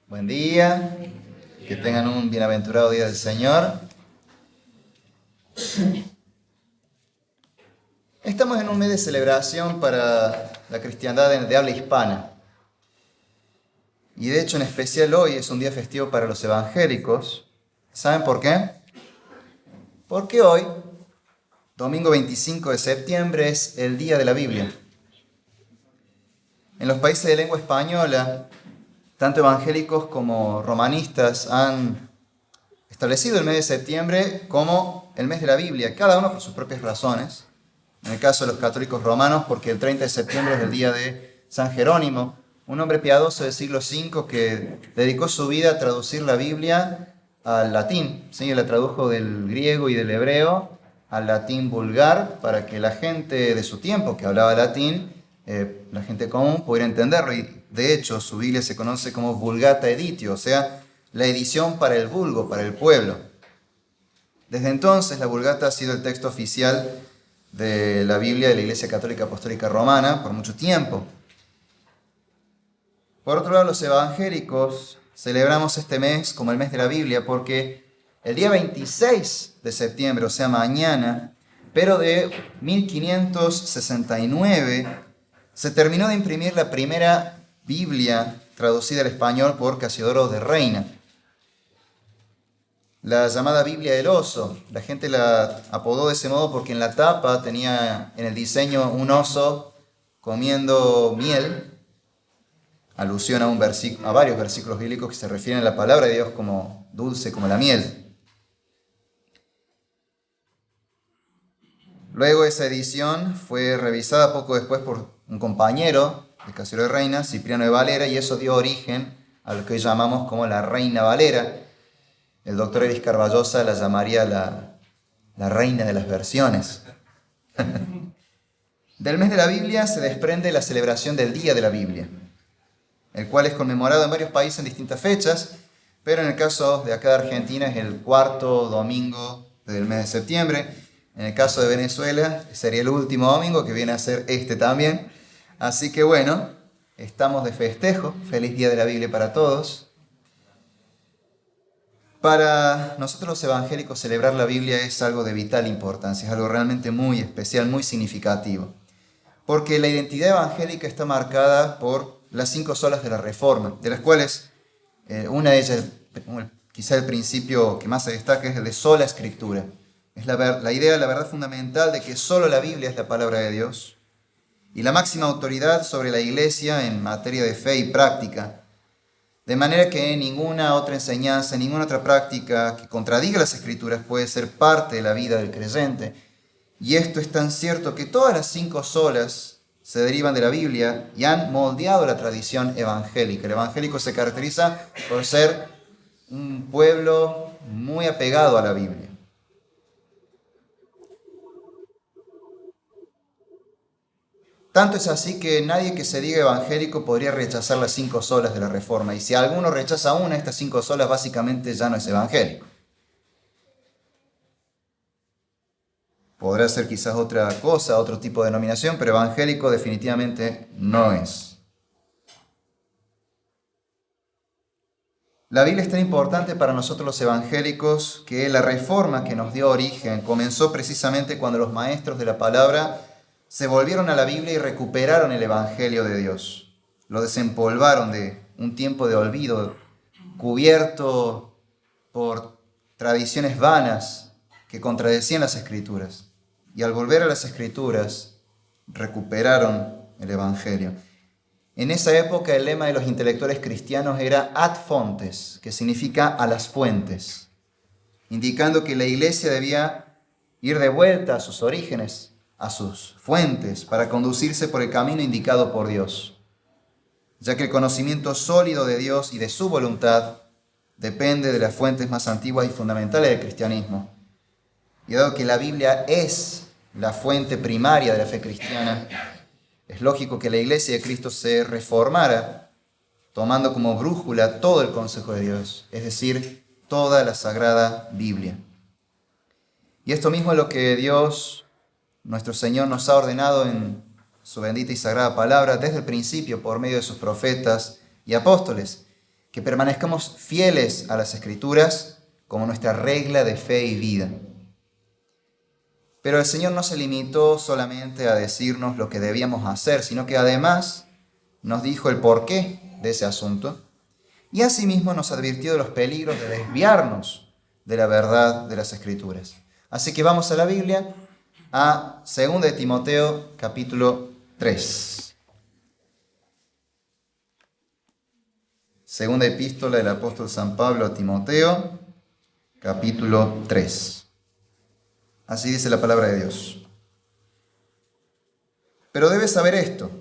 Buen día, que tengan un bienaventurado día del Señor. Estamos en un mes de celebración para la cristiandad de habla hispana. Y de hecho, en especial hoy es un día festivo para los evangélicos. ¿Saben por qué? Porque hoy, domingo 25 de septiembre, es el Día de la Biblia. En los países de lengua española, tanto evangélicos como romanistas han establecido el mes de septiembre como el mes de la Biblia, cada uno por sus propias razones. En el caso de los católicos romanos, porque el 30 de septiembre es el día de San Jerónimo, un hombre piadoso del siglo V que dedicó su vida a traducir la Biblia al latín. ¿Sí? La tradujo del griego y del hebreo al latín vulgar para que la gente de su tiempo que hablaba latín, la gente común, pudiera entenderlo. Y de hecho, su Biblia se conoce como Vulgata Editio, o sea, la edición para el vulgo, para el pueblo. Desde entonces, la Vulgata ha sido el texto oficial de la Biblia de la Iglesia Católica Apostólica Romana por mucho tiempo. Por otro lado, los evangélicos celebramos este mes como el mes de la Biblia porque el día 26 de septiembre, o sea mañana, pero de 1569, se terminó de imprimir la primera Biblia traducida al español por Casiodoro de Reina. La llamada Biblia del oso. La gente la apodó de ese modo porque en la tapa tenía en el diseño un oso comiendo miel, alusión a varios versículos bíblicos que se refieren a la palabra de Dios como dulce, como la miel. Luego esa edición fue revisada poco después por un compañero de Casiodoro de Reina, Cipriano de Valera, y eso dio origen a lo que hoy llamamos como la Reina Valera. El doctor Eris Carballosa la llamaría la reina de las versiones. Del mes de la Biblia se desprende la celebración del Día de la Biblia, el cual es conmemorado en varios países en distintas fechas, pero en el caso de acá de Argentina es el cuarto domingo del mes de septiembre. En el caso de Venezuela sería el último domingo, que viene a ser este también. Así que bueno, estamos de festejo. Feliz Día de la Biblia para todos. Para nosotros los evangélicos celebrar la Biblia es algo de vital importancia, es algo realmente muy especial, muy significativo. Porque la identidad evangélica está marcada por las 5 solas de la Reforma, de las cuales una de ellas, quizá el principio que más se destaca, es el de sola escritura. Es la idea, la verdad fundamental de que solo la Biblia es la palabra de Dios y la máxima autoridad sobre la Iglesia en materia de fe y práctica. De manera que ninguna otra enseñanza, ninguna otra práctica que contradiga las Escrituras puede ser parte de la vida del creyente. Y esto es tan cierto que todas las 5 solas se derivan de la Biblia y han moldeado la tradición evangélica. El evangélico se caracteriza por ser un pueblo muy apegado a la Biblia. Tanto es así que nadie que se diga evangélico podría rechazar las 5 solas de la Reforma. Y si alguno rechaza una de estas 5 solas, básicamente ya no es evangélico. Podrá ser quizás otra cosa, otro tipo de denominación, pero evangélico definitivamente no es. La Biblia es tan importante para nosotros los evangélicos que la reforma que nos dio origen comenzó precisamente cuando los maestros de la palabra se volvieron a la Biblia y recuperaron el Evangelio de Dios. Lo desempolvaron de un tiempo de olvido, cubierto por tradiciones vanas que contradecían las Escrituras. Y al volver a las Escrituras, recuperaron el Evangelio. En esa época el lema de los intelectuales cristianos era ad fontes, que significa a las fuentes, indicando que la iglesia debía ir de vuelta a sus orígenes, a sus fuentes, para conducirse por el camino indicado por Dios, ya que el conocimiento sólido de Dios y de su voluntad depende de las fuentes más antiguas y fundamentales del cristianismo. Y dado que la Biblia es la fuente primaria de la fe cristiana, es lógico que la iglesia de Cristo se reformara, tomando como brújula todo el consejo de Dios, es decir, toda la Sagrada Biblia. Y esto mismo es lo que Dios, nuestro Señor, nos ha ordenado en su bendita y sagrada palabra desde el principio por medio de sus profetas y apóstoles, que permanezcamos fieles a las Escrituras como nuestra regla de fe y vida. Pero el Señor no se limitó solamente a decirnos lo que debíamos hacer, sino que además nos dijo el porqué de ese asunto y asimismo nos advirtió de los peligros de desviarnos de la verdad de las Escrituras. Así que vamos a la Biblia, a 2 de Timoteo, capítulo 3. Segunda epístola del apóstol San Pablo a Timoteo, capítulo 3. Así dice la palabra de Dios. Pero debes saber esto,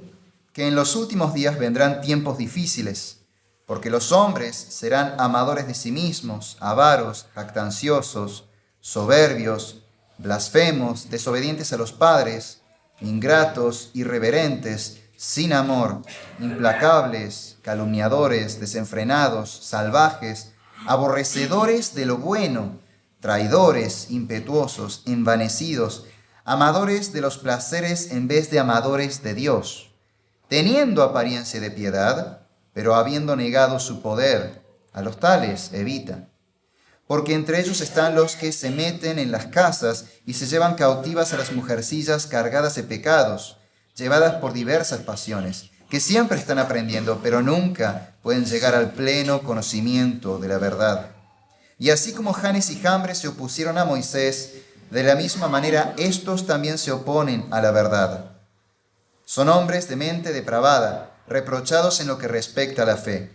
que en los últimos días vendrán tiempos difíciles, porque los hombres serán amadores de sí mismos, avaros, jactanciosos, soberbios, blasfemos, desobedientes a los padres, ingratos, irreverentes, sin amor, implacables, calumniadores, desenfrenados, salvajes, aborrecedores de lo bueno, traidores, impetuosos, envanecidos, amadores de los placeres en vez de amadores de Dios, teniendo apariencia de piedad, pero habiendo negado su poder, a los tales evita. Porque entre ellos están los que se meten en las casas y se llevan cautivas a las mujercillas cargadas de pecados, llevadas por diversas pasiones, que siempre están aprendiendo, pero nunca pueden llegar al pleno conocimiento de la verdad. Y así como Janes y Jambres se opusieron a Moisés, de la misma manera estos también se oponen a la verdad. Son hombres de mente depravada, reprochados en lo que respecta a la fe.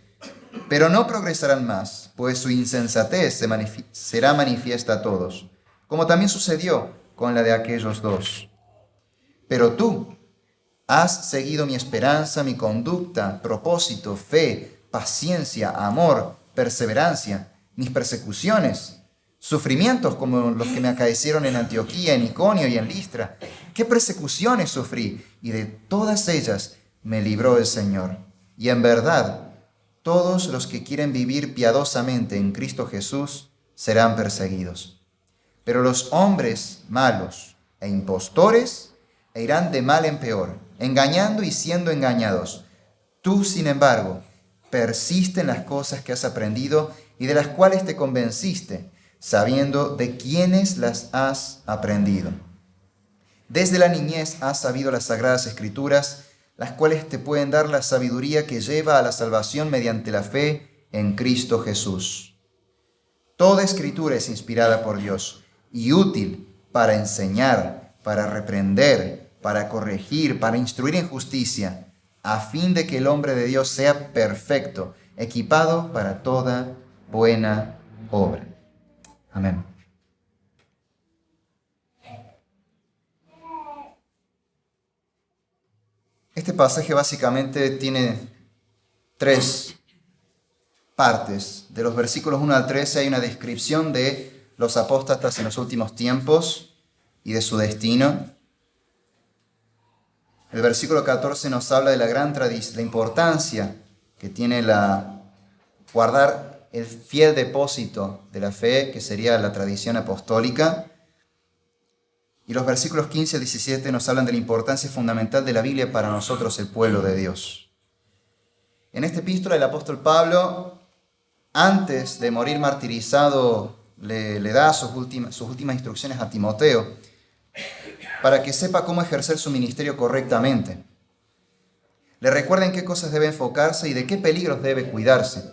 Pero no progresarán más, pues su insensatez será manifiesta a todos, como también sucedió con la de aquellos dos. Pero tú has seguido mi esperanza, mi conducta, propósito, fe, paciencia, amor, perseverancia, mis persecuciones, sufrimientos como los que me acaecieron en Antioquía, en Iconio y en Listra. ¿Qué persecuciones sufrí? Y de todas ellas me libró el Señor. Y en verdad, todos los que quieren vivir piadosamente en Cristo Jesús serán perseguidos. Pero los hombres malos e impostores irán de mal en peor, engañando y siendo engañados. Tú, sin embargo, persiste en las cosas que has aprendido y de las cuales te convenciste, sabiendo de quiénes las has aprendido. Desde la niñez has sabido las sagradas Escrituras, las cuales te pueden dar la sabiduría que lleva a la salvación mediante la fe en Cristo Jesús. Toda Escritura es inspirada por Dios y útil para enseñar, para reprender, para corregir, para instruir en justicia, a fin de que el hombre de Dios sea perfecto, equipado para toda buena obra. Amén. Este pasaje básicamente tiene 3 partes. De los versículos 1 al 13 hay una descripción de los apóstatas en los últimos tiempos y de su destino. El versículo 14 nos habla de la gran tradición, la importancia que tiene guardar el fiel depósito de la fe, que sería la tradición apostólica. Y los versículos 15 al 17 nos hablan de la importancia fundamental de la Biblia para nosotros, el pueblo de Dios. En esta epístola el apóstol Pablo, antes de morir martirizado, le da sus últimas instrucciones a Timoteo para que sepa cómo ejercer su ministerio correctamente. Le recuerda en qué cosas debe enfocarse y de qué peligros debe cuidarse.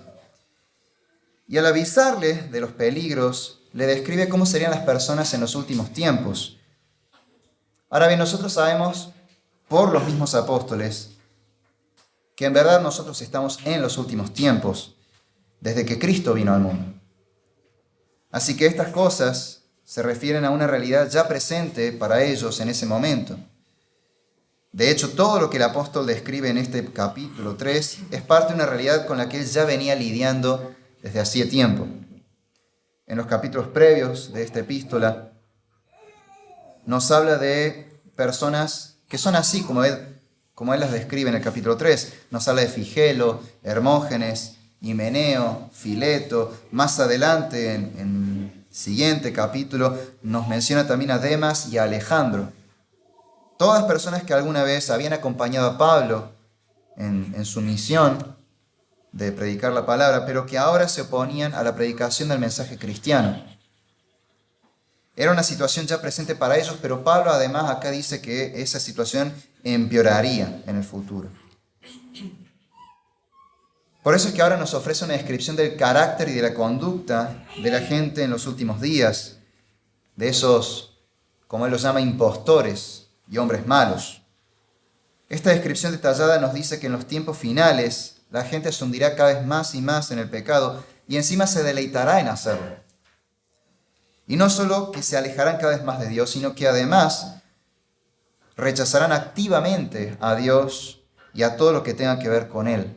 Y al avisarle de los peligros, le describe cómo serían las personas en los últimos tiempos. Ahora bien, nosotros sabemos por los mismos apóstoles que en verdad nosotros estamos en los últimos tiempos, desde que Cristo vino al mundo. Así que estas cosas se refieren a una realidad ya presente para ellos en ese momento. De hecho, todo lo que el apóstol describe en este capítulo 3 es parte de una realidad con la que él ya venía lidiando desde hacía tiempo. En los capítulos previos de esta epístola, nos habla de personas que son así como él las describe en el capítulo 3. Nos habla de Figelo, Hermógenes, Himeneo, Fileto. Más adelante, en el siguiente capítulo, nos menciona también a Demas y a Alejandro. Todas personas que alguna vez habían acompañado a Pablo en su misión de predicar la palabra, pero que ahora se oponían a la predicación del mensaje cristiano. Era una situación ya presente para ellos, pero Pablo además acá dice que esa situación empeoraría en el futuro. Por eso es que ahora nos ofrece una descripción del carácter y de la conducta de la gente en los últimos días, de esos, como él los llama, impostores y hombres malos. Esta descripción detallada nos dice que en los tiempos finales la gente se hundirá cada vez más y más en el pecado y encima se deleitará en hacerlo. Y no solo que se alejarán cada vez más de Dios, sino que además rechazarán activamente a Dios y a todo lo que tenga que ver con Él.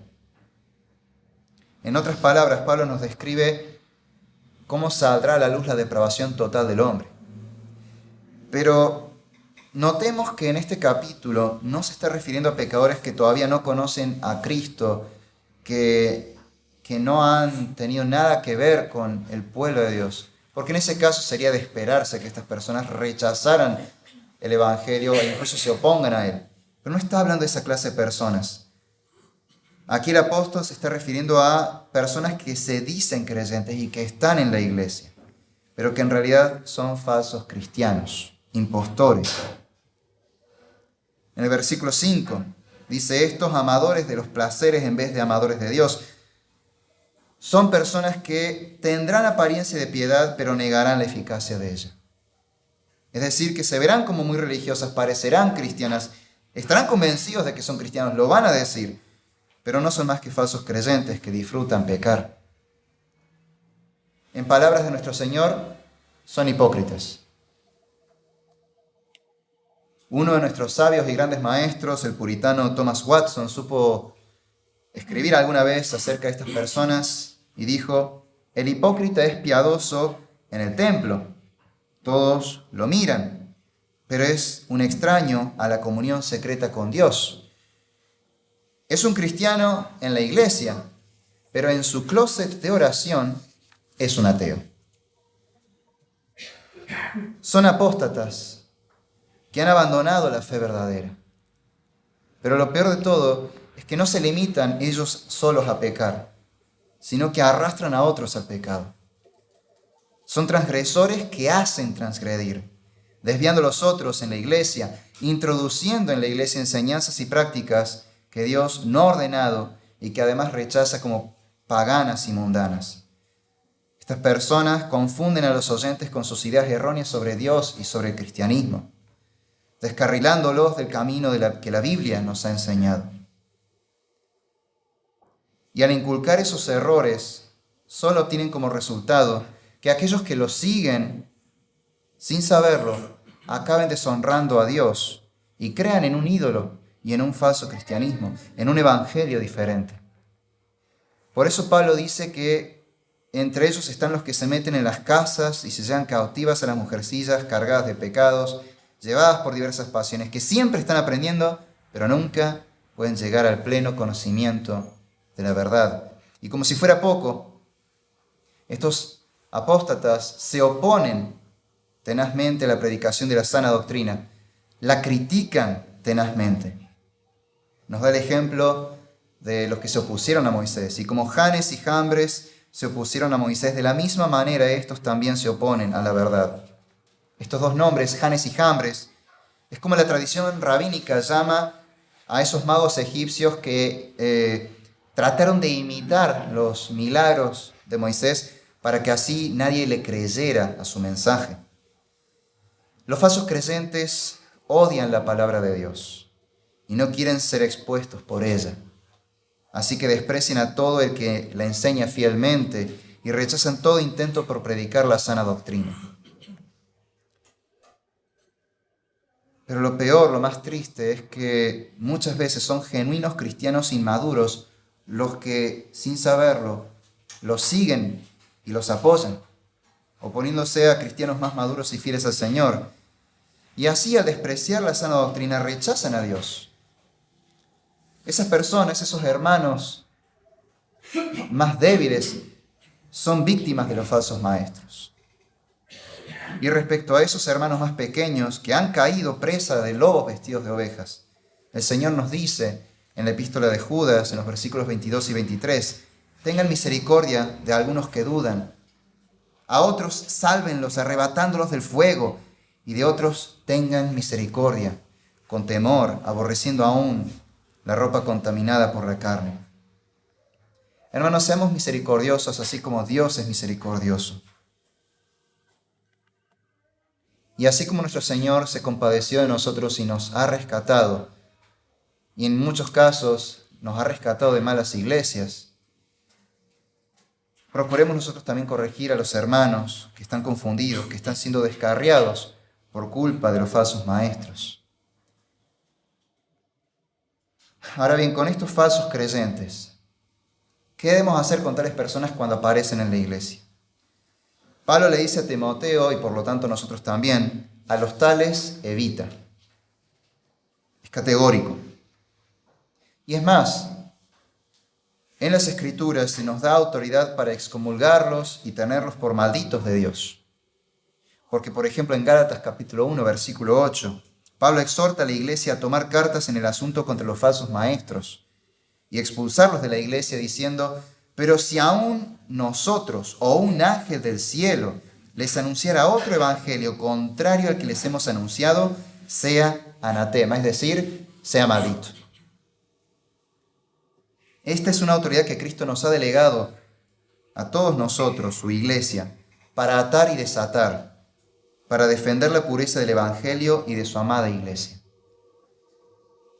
En otras palabras, Pablo nos describe cómo saldrá a la luz la depravación total del hombre. Pero notemos que en este capítulo no se está refiriendo a pecadores que todavía no conocen a Cristo, que no han tenido nada que ver con el pueblo de Dios. Porque en ese caso sería de esperarse que estas personas rechazaran el Evangelio e incluso se opongan a él. Pero no está hablando de esa clase de personas. Aquí el apóstol se está refiriendo a personas que se dicen creyentes y que están en la iglesia, pero que en realidad son falsos cristianos, impostores. En el versículo 5 dice: estos amadores de los placeres en vez de amadores de Dios. Son personas que tendrán apariencia de piedad, pero negarán la eficacia de ella. Es decir, que se verán como muy religiosas, parecerán cristianas, estarán convencidos de que son cristianos, lo van a decir, pero no son más que falsos creyentes que disfrutan pecar. En palabras de nuestro Señor, son hipócritas. Uno de nuestros sabios y grandes maestros, el puritano Thomas Watson, supo escribir alguna vez acerca de estas personas y dijo: el hipócrita es piadoso en el templo, todos lo miran, pero es un extraño a la comunión secreta con Dios. Es un cristiano en la iglesia, pero en su closet de oración es un ateo. Son apóstatas que han abandonado la fe verdadera. Pero lo peor de todo es que no se limitan ellos solos a pecar, sino que arrastran a otros al pecado. Son transgresores que hacen transgredir, desviando a los otros en la iglesia, introduciendo en la iglesia enseñanzas y prácticas que Dios no ha ordenado y que además rechaza como paganas y mundanas. Estas personas confunden a los oyentes con sus ideas erróneas sobre Dios y sobre el cristianismo, descarrilándolos del camino que la Biblia nos ha enseñado. Y al inculcar esos errores, solo obtienen como resultado que aquellos que los siguen sin saberlo acaben deshonrando a Dios y crean en un ídolo y en un falso cristianismo, en un evangelio diferente. Por eso Pablo dice que entre ellos están los que se meten en las casas y se llevan cautivas a las mujercillas cargadas de pecados, llevadas por diversas pasiones, que siempre están aprendiendo, pero nunca pueden llegar al pleno conocimiento de la verdad. Y como si fuera poco, estos apóstatas se oponen tenazmente a la predicación de la sana doctrina, la critican tenazmente. Nos da el ejemplo de los que se opusieron a Moisés, y como Janes y Jambres se opusieron a Moisés, de la misma manera estos también se oponen a la verdad. Estos dos nombres, Janes y Jambres, es como la tradición rabínica llama a esos magos egipcios que trataron de imitar los milagros de Moisés para que así nadie le creyera a su mensaje. Los falsos creyentes odian la palabra de Dios y no quieren ser expuestos por ella. Así que desprecian a todo el que la enseña fielmente y rechazan todo intento por predicar la sana doctrina. Pero lo peor, lo más triste, es que muchas veces son genuinos cristianos inmaduros los que, sin saberlo, los siguen y los apoyan, oponiéndose a cristianos más maduros y fieles al Señor. Y así, al despreciar la sana doctrina, rechazan a Dios. Esas personas, esos hermanos más débiles, son víctimas de los falsos maestros. Y respecto a esos hermanos más pequeños que han caído presa de lobos vestidos de ovejas, el Señor nos dice en la epístola de Judas, en los versículos 22 y 23, tengan misericordia de algunos que dudan. A otros sálvenlos arrebatándolos del fuego, y de otros tengan misericordia, con temor, aborreciendo aún la ropa contaminada por la carne. Hermanos, seamos misericordiosos así como Dios es misericordioso. Y así como nuestro Señor se compadeció de nosotros y nos ha rescatado, y en muchos casos nos ha rescatado de malas iglesias, procuremos nosotros también corregir a los hermanos que están confundidos, que están siendo descarriados por culpa de los falsos maestros. Ahora bien, con estos falsos creyentes, ¿qué debemos hacer con tales personas cuando aparecen en la iglesia? Pablo le dice a Timoteo, y por lo tanto nosotros también, a los tales evita. Es categórico. Y es más, en las Escrituras se nos da autoridad para excomulgarlos y tenerlos por malditos de Dios. Porque, por ejemplo, en Gálatas capítulo 1, versículo 8, Pablo exhorta a la iglesia a tomar cartas en el asunto contra los falsos maestros y expulsarlos de la iglesia diciendo: pero si aún nosotros o un ángel del cielo les anunciara otro evangelio contrario al que les hemos anunciado, sea anatema, es decir, sea maldito. Esta es una autoridad que Cristo nos ha delegado a todos nosotros, su iglesia, para atar y desatar, para defender la pureza del evangelio y de su amada iglesia.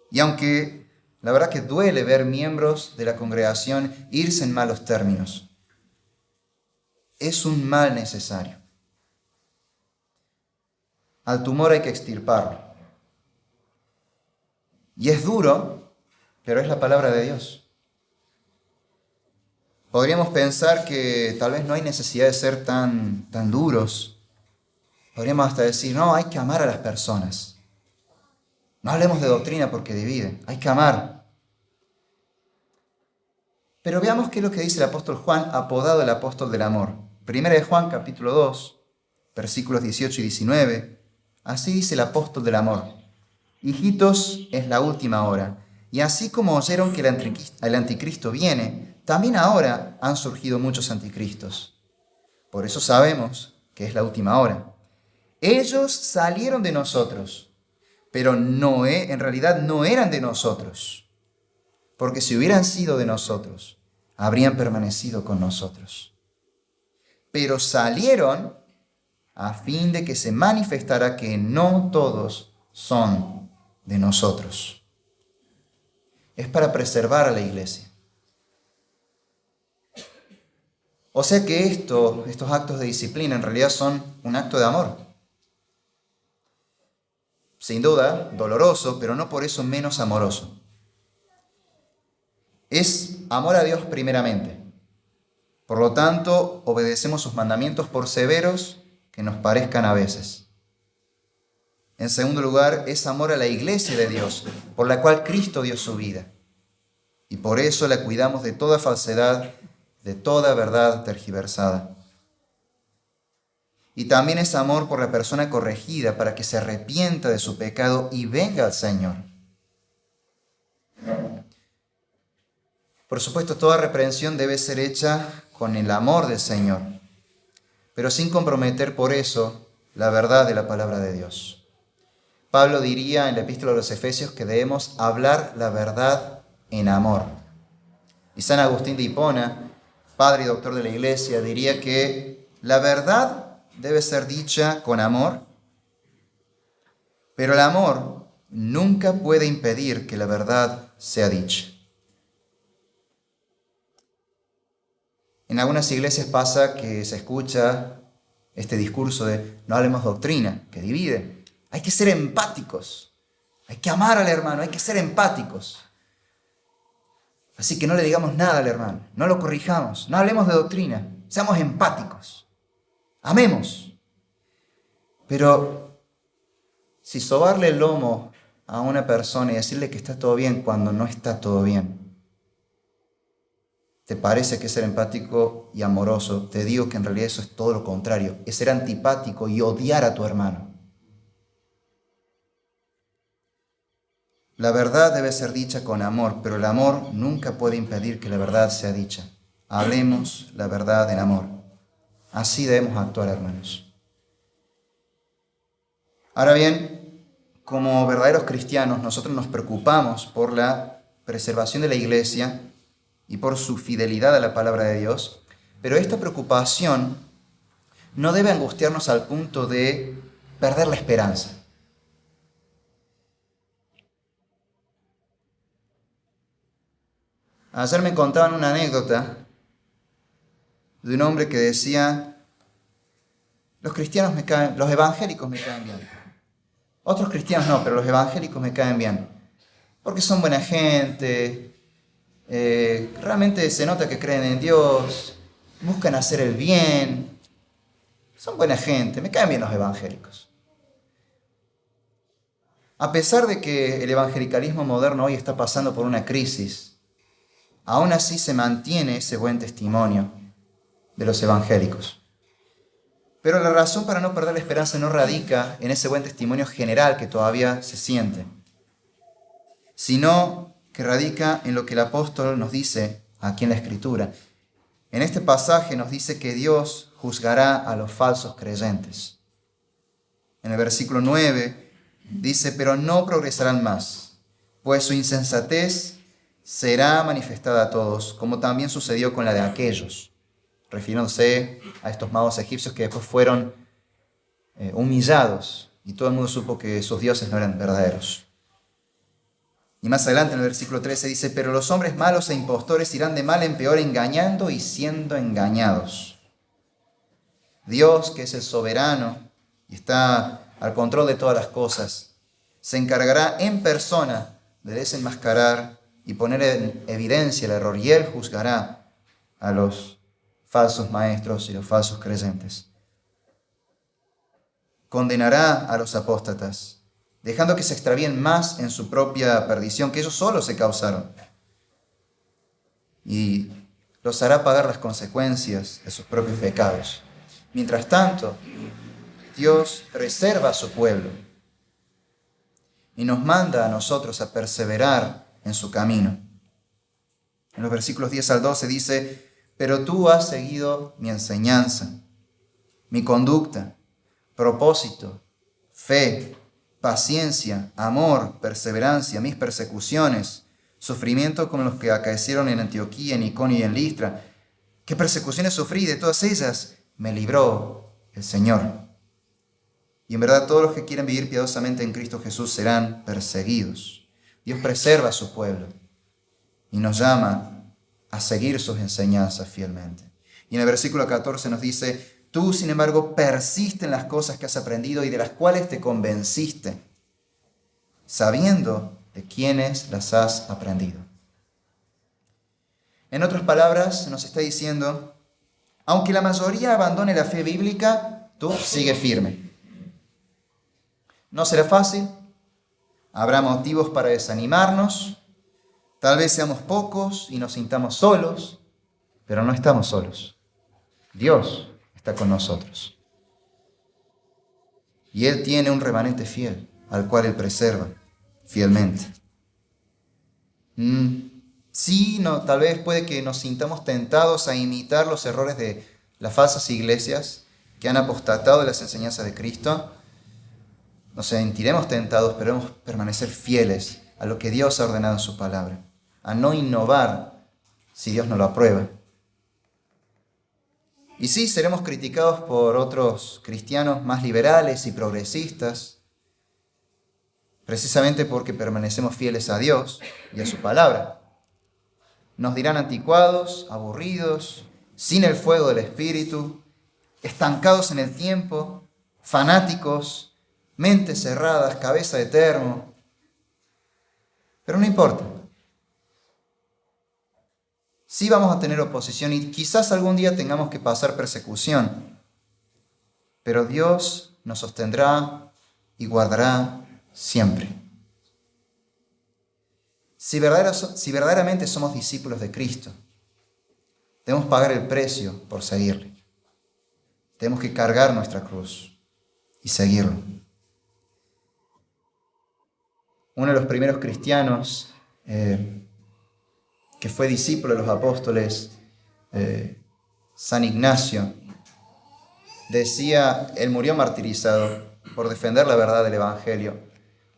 Y aunque la verdad que duele ver miembros de la congregación irse en malos términos, es un mal necesario. Al tumor hay que extirparlo. Y es duro, pero es la palabra de Dios. Podríamos pensar que tal vez no hay necesidad de ser tan duros. Podríamos hasta decir: no, hay que amar a las personas. No hablemos de doctrina porque divide, hay que amar. Pero veamos qué es lo que dice el apóstol Juan, apodado el apóstol del amor. Primera de Juan, capítulo 2, versículos 18 y 19. Así dice el apóstol del amor: hijitos, es la última hora. Y así como oyeron que el anticristo viene, también ahora han surgido muchos anticristos. Por eso sabemos que es la última hora. Ellos salieron de nosotros, pero en realidad no eran de nosotros. Porque si hubieran sido de nosotros, habrían permanecido con nosotros. Pero salieron a fin de que se manifestara que no todos son de nosotros. Es para preservar a la iglesia. O sea que estos actos de disciplina en realidad son un acto de amor. Sin duda, doloroso, pero no por eso menos amoroso. Es amor a Dios primeramente. Por lo tanto, obedecemos sus mandamientos por severos que nos parezcan a veces. En segundo lugar, es amor a la iglesia de Dios, por la cual Cristo dio su vida. Y por eso la cuidamos de toda falsedad, de toda verdad tergiversada. Y también es amor por la persona corregida, para que se arrepienta de su pecado y venga al Señor. Por supuesto, toda reprensión debe ser hecha con el amor del Señor, pero sin comprometer por eso la verdad de la palabra de Dios. Pablo diría en la epístola a los Efesios que debemos hablar la verdad en amor. Y San Agustín de Hipona, padre y doctor de la iglesia, diría que la verdad debe ser dicha con amor, pero el amor nunca puede impedir que la verdad sea dicha. En algunas iglesias pasa que se escucha este discurso de no hablemos doctrina, que divide. Hay que ser empáticos, hay que amar al hermano, hay que ser empáticos. Así que no le digamos nada al hermano, no lo corrijamos, no hablemos de doctrina, seamos empáticos, amemos. Pero si sobarle el lomo a una persona y decirle que está todo bien cuando no está todo bien, ¿te parece que es ser empático y amoroso? Te digo que en realidad eso es todo lo contrario, es ser antipático y odiar a tu hermano. La verdad debe ser dicha con amor, pero el amor nunca puede impedir que la verdad sea dicha. hablemos la verdad en amor. Así debemos actuar, hermanos. Ahora bien, como verdaderos cristianos, nosotros nos preocupamos por la preservación de la iglesia y por su fidelidad a la palabra de Dios, pero esta preocupación no debe angustiarnos al punto de perder la esperanza. Ayer me contaban una anécdota de un hombre que decía: los cristianos los evangélicos me caen bien. Otros cristianos no, pero los evangélicos me caen bien. Porque son buena gente, realmente se nota que creen en Dios, buscan hacer el bien, son buena gente, me caen bien los evangélicos. A pesar de que el evangelicalismo moderno hoy está pasando por una crisis, aún así se mantiene ese buen testimonio de los evangélicos. Pero la razón para no perder la esperanza no radica en ese buen testimonio general que todavía se siente, sino que radica en lo que el apóstol nos dice aquí en la Escritura. En este pasaje nos dice que Dios juzgará a los falsos creyentes. En el versículo 9 dice: pero no progresarán más, pues su insensatez será manifestada a todos, como también sucedió con la de aquellos, refiriéndose a estos magos egipcios que después fueron humillados y todo el mundo supo que sus dioses no eran verdaderos. Y más adelante en el versículo 13 dice: pero los hombres malos e impostores irán de mal en peor, engañando y siendo engañados. Dios, que es el soberano y está al control de todas las cosas, se encargará en persona de desenmascarar y poner en evidencia el error, y Él juzgará a los falsos maestros y los falsos creyentes. Condenará a los apóstatas, dejando que se extravíen más en su propia perdición que ellos solos se causaron, y los hará pagar las consecuencias de sus propios pecados. Mientras tanto, Dios preserva a su pueblo y nos manda a nosotros a perseverar en su camino. En los versículos 10 al 12 dice: pero tú has seguido mi enseñanza, mi conducta, propósito, fe, paciencia, amor, perseverancia, mis persecuciones, sufrimiento como los que acaecieron en Antioquía, en Iconio y en Listra. ¿Qué persecuciones sufrí? De todas ellas me libró el Señor. Y en verdad todos los que quieren vivir piadosamente en Cristo Jesús serán perseguidos. Dios preserva a su pueblo y nos llama a seguir sus enseñanzas fielmente. Y en el versículo 14 nos dice: tú, sin embargo, persiste en las cosas que has aprendido y de las cuales te convenciste, sabiendo de quiénes las has aprendido. En otras palabras, nos está diciendo: aunque la mayoría abandone la fe bíblica, tú sigue firme. No será fácil, habrá motivos para desanimarnos, tal vez seamos pocos y nos sintamos solos, pero no estamos solos. Dios está con nosotros. Y Él tiene un remanente fiel, al cual Él preserva fielmente. Sí, no, tal vez puede que nos sintamos tentados a imitar los errores de las falsas iglesias que han apostatado de las enseñanzas de Cristo. Nos sentiremos tentados, pero debemos permanecer fieles a lo que Dios ha ordenado en su palabra, a no innovar si Dios no lo aprueba. Y sí, seremos criticados por otros cristianos más liberales y progresistas, precisamente porque permanecemos fieles a Dios y a su palabra. Nos dirán anticuados, aburridos, sin el fuego del Espíritu, estancados en el tiempo, fanáticos, mentes cerradas, cabeza de termo. Pero no importa. Sí vamos a tener oposición y quizás algún día tengamos que pasar persecución, pero Dios nos sostendrá y guardará siempre. Si verdaderamente somos discípulos de Cristo, debemos pagar el precio por seguirle. Tenemos que cargar nuestra cruz y seguirlo. Uno de los primeros cristianos que fue discípulo de los apóstoles San Ignacio decía, él murió martirizado por defender la verdad del Evangelio,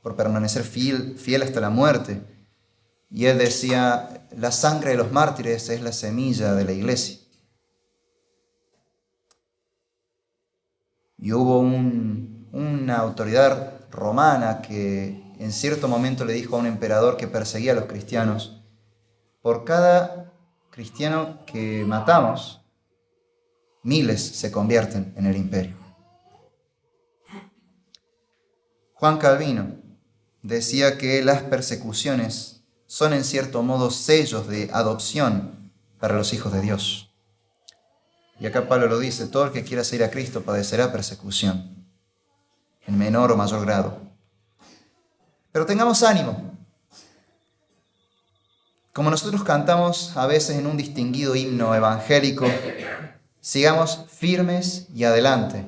por permanecer fiel hasta la muerte. Y él decía, la sangre de los mártires es la semilla de la iglesia. Y hubo una autoridad romana que en cierto momento le dijo a un emperador que perseguía a los cristianos, por cada cristiano que matamos, miles se convierten en el imperio. Juan Calvino decía que las persecuciones son en cierto modo sellos de adopción para los hijos de Dios. Y acá Pablo lo dice, todo el que quiera seguir a Cristo padecerá persecución, en menor o mayor grado. Pero tengamos ánimo. Como nosotros cantamos a veces en un distinguido himno evangélico, sigamos firmes y adelante,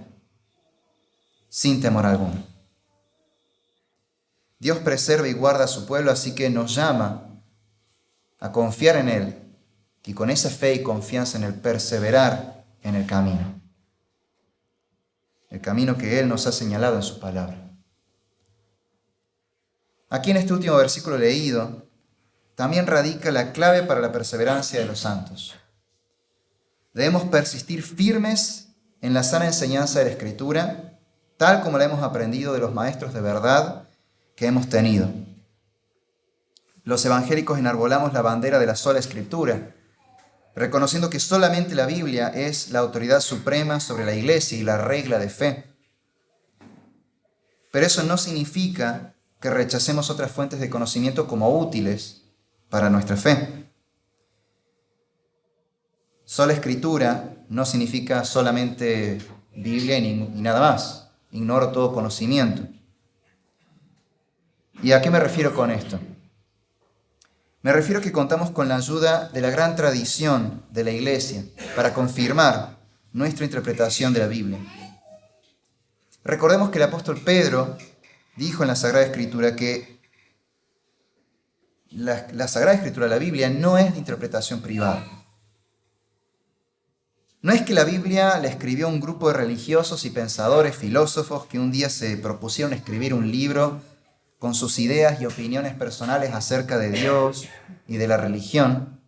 sin temor alguno. Dios preserva y guarda a su pueblo, así que nos llama a confiar en Él y con esa fe y confianza en Él perseverar en el camino que Él nos ha señalado en su palabra. Aquí en este último versículo leído, también radica la clave para la perseverancia de los santos. Debemos persistir firmes en la sana enseñanza de la Escritura, tal como la hemos aprendido de los maestros de verdad que hemos tenido. Los evangélicos enarbolamos la bandera de la sola Escritura, reconociendo que solamente la Biblia es la autoridad suprema sobre la Iglesia y la regla de fe. Pero eso no significa que rechacemos otras fuentes de conocimiento como útiles para nuestra fe. Sola Escritura no significa solamente Biblia y nada más. Ignoro todo conocimiento. ¿Y a qué me refiero con esto? Me refiero a que contamos con la ayuda de la gran tradición de la Iglesia para confirmar nuestra interpretación de la Biblia. Recordemos que el apóstol Pedro dijo en la Sagrada Escritura que la Sagrada Escritura, la Biblia, no es de interpretación privada. No es que la Biblia la escribió un grupo de religiosos y pensadores, filósofos, que un día se propusieron escribir un libro con sus ideas y opiniones personales acerca de Dios y de la religión.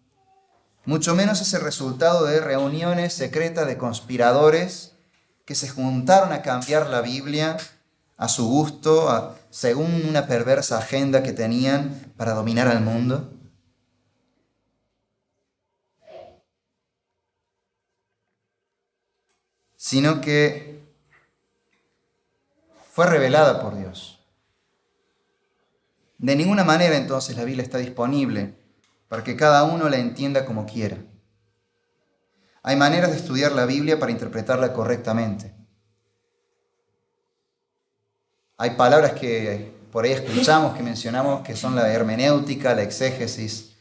Mucho menos es el resultado de reuniones secretas de conspiradores que se juntaron a cambiar la Biblia a su gusto, según una perversa agenda que tenían para dominar al mundo. Sino que fue revelada por Dios. De ninguna manera entonces la Biblia está disponible para que cada uno la entienda como quiera. Hay maneras de estudiar la Biblia para interpretarla correctamente. Hay palabras que por ahí escuchamos, que mencionamos, que son la hermenéutica, la exégesis.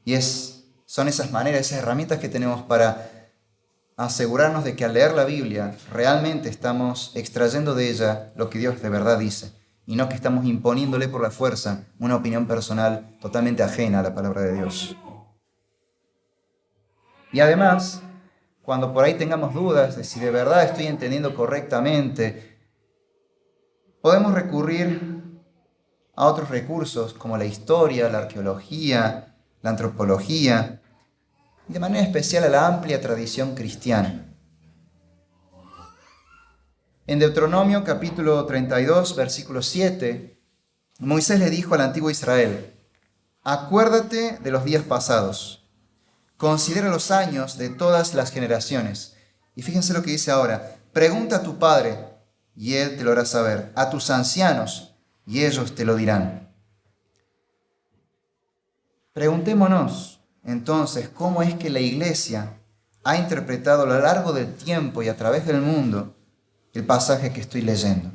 Y son esas maneras, esas herramientas que tenemos para asegurarnos de que al leer la Biblia realmente estamos extrayendo de ella lo que Dios de verdad dice. Y no que estamos imponiéndole por la fuerza una opinión personal totalmente ajena a la palabra de Dios. Y además, cuando por ahí tengamos dudas de si de verdad estoy entendiendo correctamente, podemos recurrir a otros recursos como la historia, la arqueología, la antropología, y de manera especial a la amplia tradición cristiana. En Deuteronomio capítulo 32, versículo 7, Moisés le dijo al antiguo Israel: acuérdate de los días pasados, considera los años de todas las generaciones. Y fíjense lo que dice ahora: pregunta a tu padre, y él te lo hará saber, a tus ancianos, y ellos te lo dirán. Preguntémonos, entonces, cómo es que la Iglesia ha interpretado a lo largo del tiempo y a través del mundo el pasaje que estoy leyendo.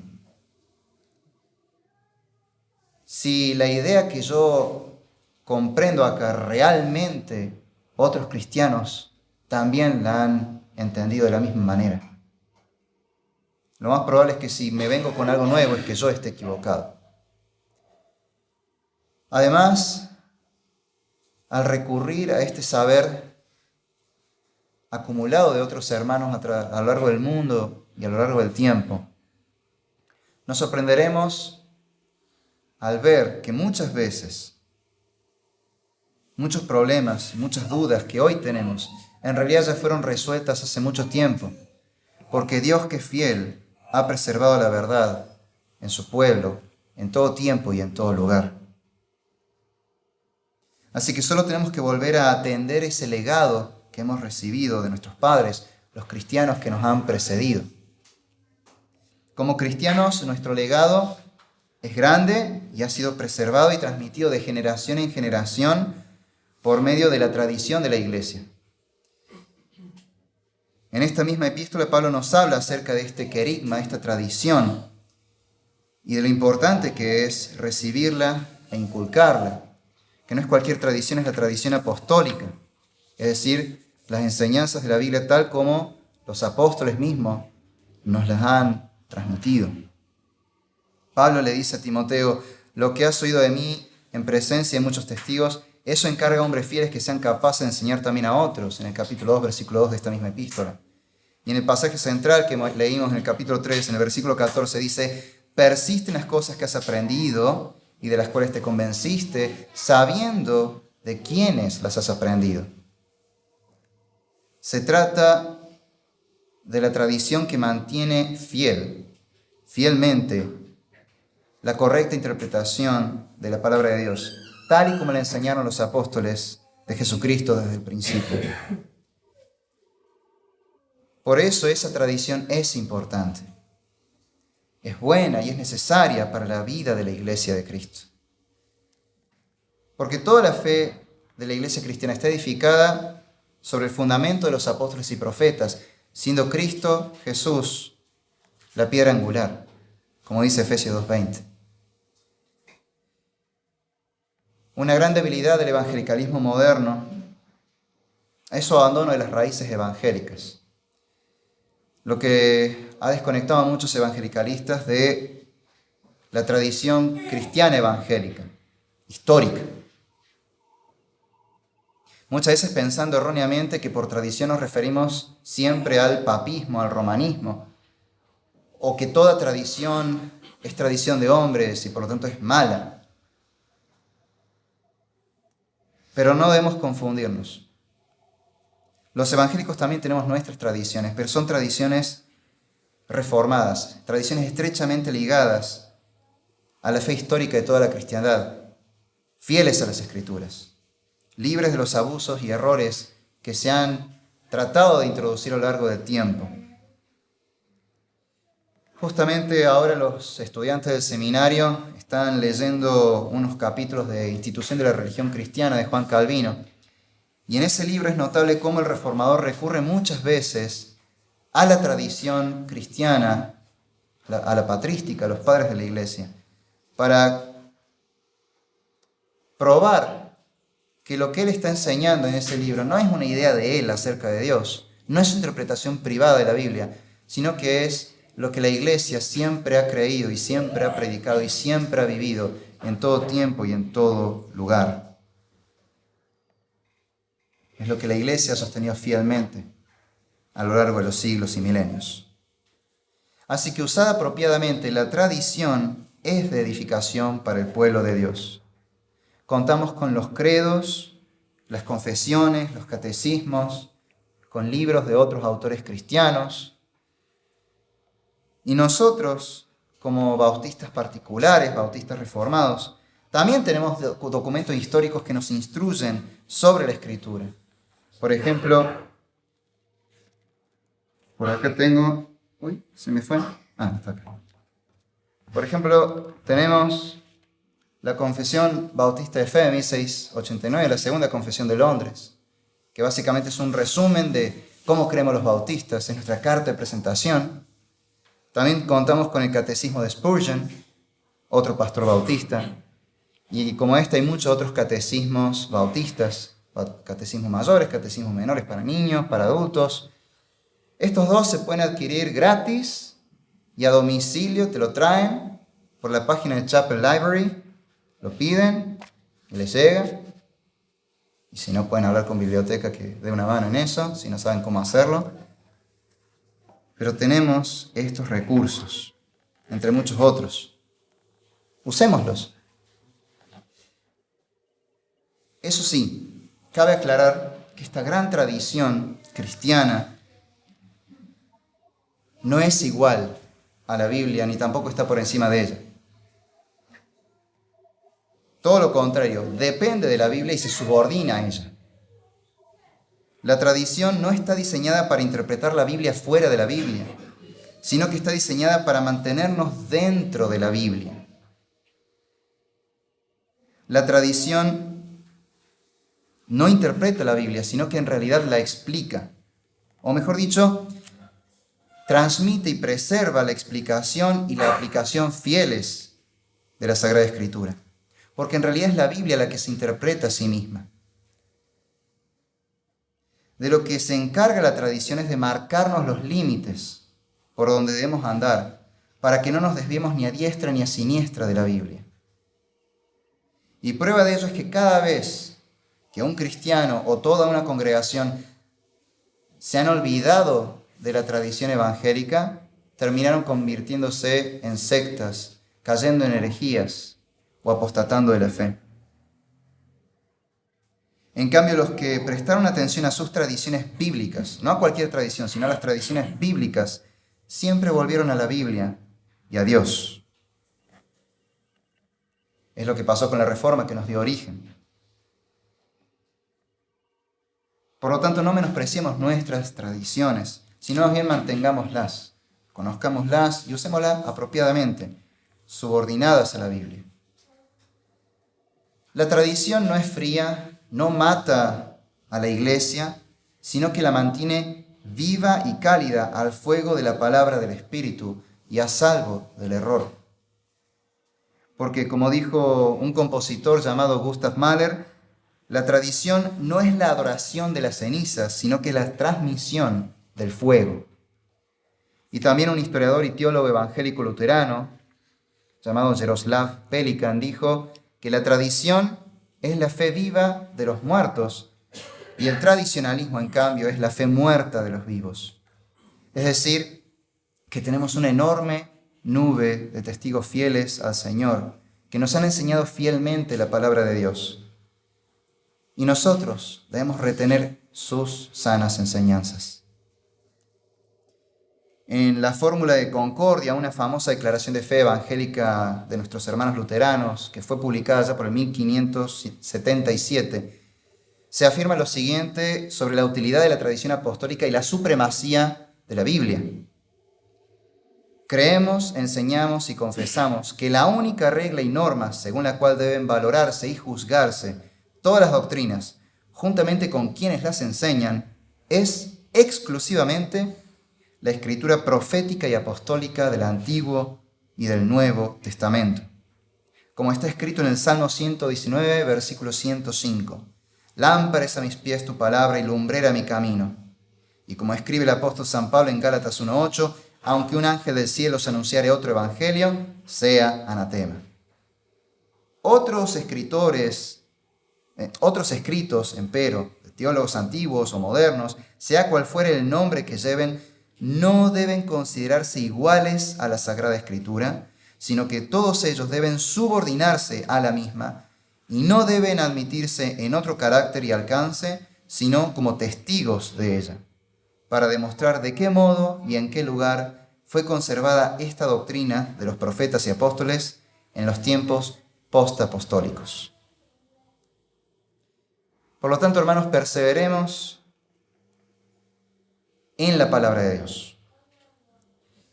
Si la idea que yo comprendo acá realmente otros cristianos también la han entendido de la misma manera. Lo más probable es que si me vengo con algo nuevo es que yo esté equivocado. Además, al recurrir a este saber, acumulado de otros hermanos a lo largo del mundo y a lo largo del tiempo, nos sorprenderemos al ver que muchas veces muchos problemas, muchas dudas que hoy tenemos, en realidad ya fueron resueltas hace mucho tiempo, porque Dios, que es fiel, ha preservado la verdad en su pueblo, en todo tiempo y en todo lugar. Así que solo tenemos que volver a atender ese legado que hemos recibido de nuestros padres, los cristianos que nos han precedido. Como cristianos, nuestro legado es grande y ha sido preservado y transmitido de generación en generación por medio de la tradición de la Iglesia. En esta misma epístola, Pablo nos habla acerca de este querigma, esta tradición, y de lo importante que es recibirla e inculcarla, que no es cualquier tradición, es la tradición apostólica, es decir, las enseñanzas de la Biblia tal como los apóstoles mismos nos las han transmitido. Pablo le dice a Timoteo: lo que has oído de mí en presencia de muchos testigos, eso encarga a hombres fieles que sean capaces de enseñar también a otros, en el capítulo 2, versículo 2 de esta misma epístola. Y en el pasaje central que leímos en el capítulo 3, en el versículo 14, dice: persiste en las cosas que has aprendido y de las cuales te convenciste, sabiendo de quiénes las has aprendido. Se trata de la tradición que mantiene fielmente, la correcta interpretación de la palabra de Dios, tal y como la enseñaron los apóstoles de Jesucristo desde el principio. Por eso esa tradición es importante, es buena y es necesaria para la vida de la Iglesia de Cristo. Porque toda la fe de la Iglesia cristiana está edificada sobre el fundamento de los apóstoles y profetas, siendo Cristo Jesús la piedra angular, como dice Efesios 2:20. Una gran debilidad del evangelicalismo moderno es su abandono de las raíces evangélicas, lo que ha desconectado a muchos evangelicalistas de la tradición cristiana evangélica, histórica. Muchas veces pensando erróneamente que por tradición nos referimos siempre al papismo, al romanismo, o que toda tradición es tradición de hombres y por lo tanto es mala. Pero no debemos confundirnos. Los evangélicos también tenemos nuestras tradiciones, pero son tradiciones reformadas, tradiciones estrechamente ligadas a la fe histórica de toda la cristiandad, fieles a las Escrituras, libres de los abusos y errores que se han tratado de introducir a lo largo del tiempo. Justamente ahora los estudiantes del seminario están leyendo unos capítulos de Institución de la Religión Cristiana de Juan Calvino. Y en ese libro es notable cómo el reformador recurre muchas veces a la tradición cristiana, a la patrística, a los padres de la Iglesia, para probar que lo que él está enseñando en ese libro no es una idea de él acerca de Dios, no es su interpretación privada de la Biblia, sino que es lo que la Iglesia siempre ha creído y siempre ha predicado y siempre ha vivido en todo tiempo y en todo lugar. Es lo que la Iglesia ha sostenido fielmente a lo largo de los siglos y milenios. Así que usada apropiadamente, la tradición es de edificación para el pueblo de Dios. Contamos con los credos, las confesiones, los catecismos, con libros de otros autores cristianos. Y nosotros, como bautistas particulares, bautistas reformados, también tenemos documentos históricos que nos instruyen sobre la Escritura. Por ejemplo, por acá tengo... Uy, ¿se me fue? Está acá. Por ejemplo, tenemos la Confesión Bautista de Fe de 1689, la Segunda Confesión de Londres, que básicamente es un resumen de cómo creemos los bautistas, es nuestra carta de presentación. También contamos con el Catecismo de Spurgeon, otro pastor bautista, y como este hay muchos otros catecismos bautistas, catecismos mayores, catecismos menores para niños, para adultos. Estos dos se pueden adquirir gratis y a domicilio, te lo traen por la página de Chapel Library, lo piden y les llega. Y si no, pueden hablar con biblioteca que dé una mano en eso, si no saben cómo hacerlo. Pero tenemos estos recursos, entre muchos otros. Usémoslos. Eso sí, cabe aclarar que esta gran tradición cristiana no es igual a la Biblia, ni tampoco está por encima de ella. Todo lo contrario, depende de la Biblia y se subordina a ella. La tradición no está diseñada para interpretar la Biblia fuera de la Biblia, sino que está diseñada para mantenernos dentro de la Biblia. La tradición no interpreta la Biblia, sino que en realidad la explica. O mejor dicho, transmite y preserva la explicación y la aplicación fieles de la Sagrada Escritura. Porque en realidad es la Biblia la que se interpreta a sí misma. De lo que se encarga la tradición es de marcarnos los límites por donde debemos andar, para que no nos desviemos ni a diestra ni a siniestra de la Biblia. Y prueba de ello es que cada vez que un cristiano o toda una congregación se han olvidado de la tradición evangélica, terminaron convirtiéndose en sectas, cayendo en herejías o apostatando de la fe. En cambio, los que prestaron atención a sus tradiciones bíblicas, no a cualquier tradición, sino a las tradiciones bíblicas, siempre volvieron a la Biblia y a Dios. Es lo que pasó con la Reforma que nos dio origen. Por lo tanto, no menospreciemos nuestras tradiciones, sino más bien mantengámoslas, conozcámoslas y usémoslas apropiadamente, subordinadas a la Biblia. La tradición no es fría, no mata a la iglesia, sino que la mantiene viva y cálida al fuego de la palabra del Espíritu y a salvo del error. Porque, como dijo un compositor llamado Gustav Mahler, la tradición no es la adoración de las cenizas, sino que la transmisión del fuego. Y también un historiador y teólogo evangélico luterano, llamado Jaroslav Pelikan, dijo que la tradición es la fe viva de los muertos y el tradicionalismo, en cambio, es la fe muerta de los vivos. Es decir, que tenemos una enorme nube de testigos fieles al Señor que nos han enseñado fielmente la palabra de Dios. Y nosotros debemos retener sus sanas enseñanzas. En la Fórmula de Concordia, una famosa declaración de fe evangélica de nuestros hermanos luteranos, que fue publicada ya por el 1577, se afirma lo siguiente sobre la utilidad de la tradición apostólica y la supremacía de la Biblia. Creemos, enseñamos y confesamos que la única regla y norma según la cual deben valorarse y juzgarse todas las doctrinas, juntamente con quienes las enseñan, es exclusivamente la escritura profética y apostólica del Antiguo y del Nuevo Testamento. Como está escrito en el Salmo 119, versículo 105. Lámpara es a mis pies tu palabra y lumbrera mi camino. Y como escribe el apóstol San Pablo en Gálatas 1:8, aunque un ángel del cielo os anunciare otro evangelio, sea anatema. Otros escritos, empero, de teólogos antiguos o modernos, sea cual fuere el nombre que lleven, no deben considerarse iguales a la Sagrada Escritura, sino que todos ellos deben subordinarse a la misma y no deben admitirse en otro carácter y alcance, sino como testigos de ella, para demostrar de qué modo y en qué lugar fue conservada esta doctrina de los profetas y apóstoles en los tiempos postapostólicos. Por lo tanto, hermanos, perseveremos en la palabra de Dios.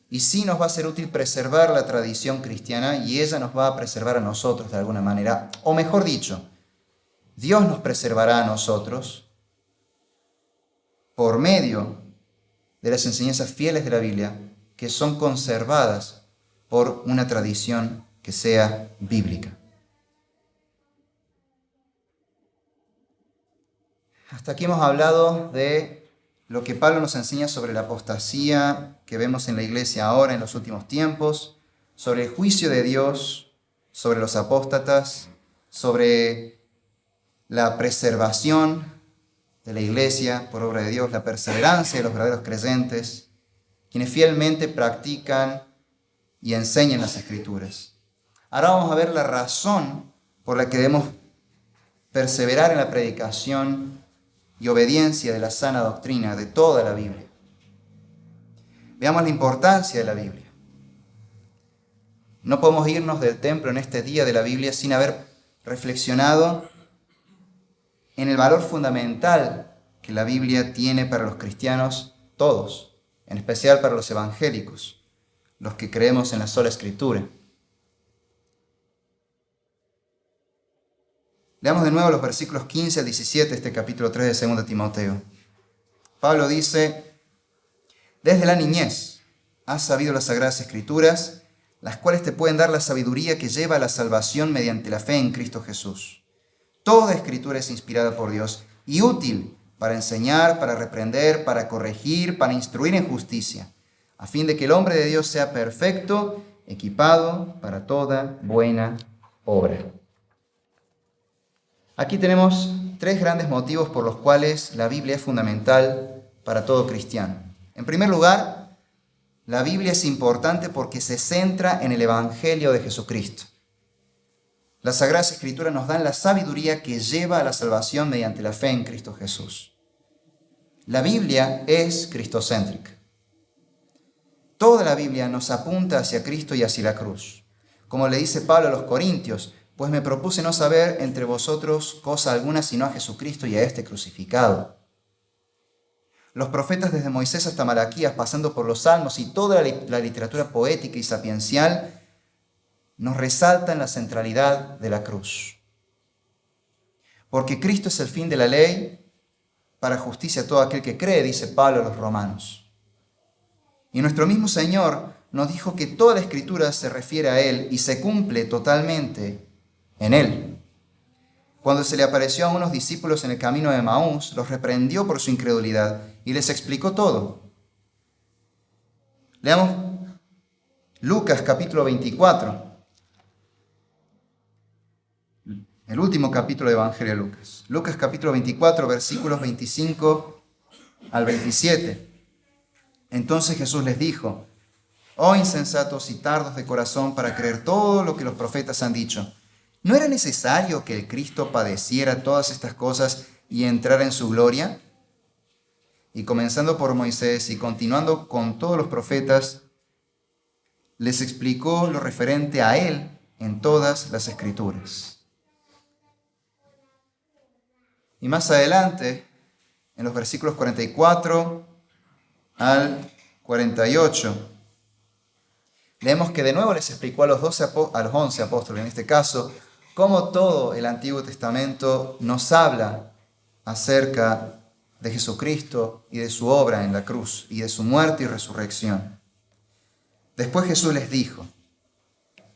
Y sí nos va a ser útil preservar la tradición cristiana y ella nos va a preservar a nosotros de alguna manera. O mejor dicho, Dios nos preservará a nosotros por medio de las enseñanzas fieles de la Biblia que son conservadas por una tradición que sea bíblica. Hasta aquí hemos hablado de lo que Pablo nos enseña sobre la apostasía que vemos en la iglesia ahora en los últimos tiempos, sobre el juicio de Dios, sobre los apóstatas, sobre la preservación de la iglesia por obra de Dios, la perseverancia de los verdaderos creyentes, quienes fielmente practican y enseñan las Escrituras. Ahora vamos a ver la razón por la que debemos perseverar en la predicación y obediencia de la sana doctrina de toda la Biblia. Veamos la importancia de la Biblia. No podemos irnos del templo en este día de la Biblia sin haber reflexionado en el valor fundamental que la Biblia tiene para los cristianos todos, en especial para los evangélicos, los que creemos en la sola Escritura. Leamos de nuevo los versículos 15 al 17 de este capítulo 3 de 2 Timoteo. Pablo dice: desde la niñez has sabido las Sagradas Escrituras, las cuales te pueden dar la sabiduría que lleva a la salvación mediante la fe en Cristo Jesús. Toda Escritura es inspirada por Dios y útil para enseñar, para reprender, para corregir, para instruir en justicia, a fin de que el hombre de Dios sea perfecto, equipado para toda buena obra. Aquí tenemos tres grandes motivos por los cuales la Biblia es fundamental para todo cristiano. En primer lugar, la Biblia es importante porque se centra en el Evangelio de Jesucristo. Las Sagradas Escrituras nos dan la sabiduría que lleva a la salvación mediante la fe en Cristo Jesús. La Biblia es cristocéntrica. Toda la Biblia nos apunta hacia Cristo y hacia la cruz. Como le dice Pablo a los Corintios: pues me propuse no saber entre vosotros cosa alguna sino a Jesucristo y a este crucificado. Los profetas desde Moisés hasta Malaquías, pasando por los Salmos y toda la literatura poética y sapiencial, nos resaltan la centralidad de la cruz. Porque Cristo es el fin de la ley para justicia a todo aquel que cree, dice Pablo a los romanos. Y nuestro mismo Señor nos dijo que toda la Escritura se refiere a Él y se cumple totalmente en Él. Cuando se le apareció a unos discípulos en el camino de Emaús, los reprendió por su incredulidad y les explicó todo. Leamos Lucas capítulo 24, el último capítulo del Evangelio de Lucas. Lucas capítulo 24, versículos 25 al 27. Entonces Jesús les dijo: oh insensatos y tardos de corazón para creer todo lo que los profetas han dicho. ¿No era necesario que el Cristo padeciera todas estas cosas y entrara en su gloria? Y comenzando por Moisés y continuando con todos los profetas, les explicó lo referente a él en todas las Escrituras. Y más adelante, en los versículos 44 al 48, leemos que de nuevo les explicó a los 11 apóstoles, en este caso, cómo todo el Antiguo Testamento nos habla acerca de Jesucristo y de su obra en la cruz y de su muerte y resurrección. Después Jesús les dijo: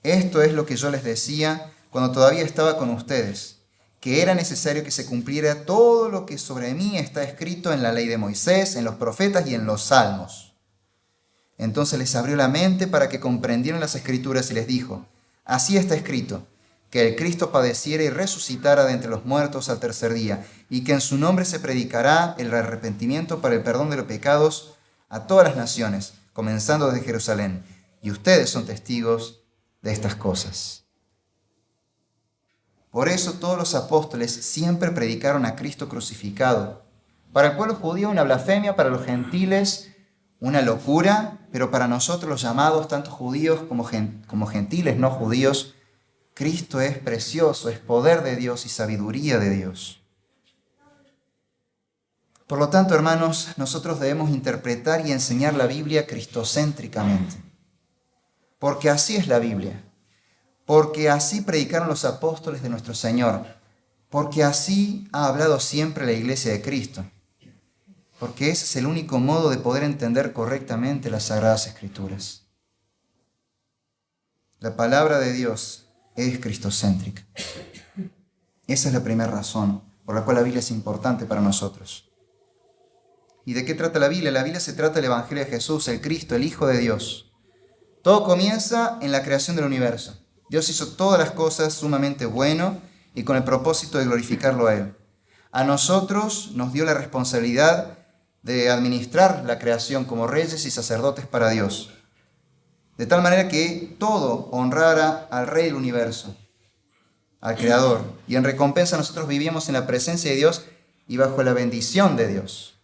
esto es lo que yo les decía cuando todavía estaba con ustedes, que era necesario que se cumpliera todo lo que sobre mí está escrito en la ley de Moisés, en los profetas y en los salmos. Entonces les abrió la mente para que comprendieran las Escrituras y les dijo: así está escrito, que el Cristo padeciera y resucitara de entre los muertos al tercer día, y que en su nombre se predicará el arrepentimiento para el perdón de los pecados a todas las naciones, comenzando desde Jerusalén. Y ustedes son testigos de estas cosas. Por eso todos los apóstoles siempre predicaron a Cristo crucificado. Para el pueblo judío una blasfemia, para los gentiles una locura, pero para nosotros los llamados, tanto judíos como gentiles no judíos, Cristo es precioso, es poder de Dios y sabiduría de Dios. Por lo tanto, hermanos, nosotros debemos interpretar y enseñar la Biblia cristocéntricamente. Porque así es la Biblia. Porque así predicaron los apóstoles de nuestro Señor. Porque así ha hablado siempre la Iglesia de Cristo. Porque ese es el único modo de poder entender correctamente las Sagradas Escrituras. La palabra de Dios es cristocéntrica. Esa es la primera razón por la cual la Biblia es importante para nosotros. ¿Y de qué trata la Biblia? La Biblia se trata del Evangelio de Jesús, el Cristo, el Hijo de Dios. Todo comienza en la creación del universo. Dios hizo todas las cosas sumamente bueno y con el propósito de glorificarlo a Él. A nosotros nos dio la responsabilidad de administrar la creación como reyes y sacerdotes para Dios, de tal manera que todo honrara al Rey del universo, al Creador, y en recompensa nosotros vivíamos en la presencia de Dios y bajo la bendición de Dios.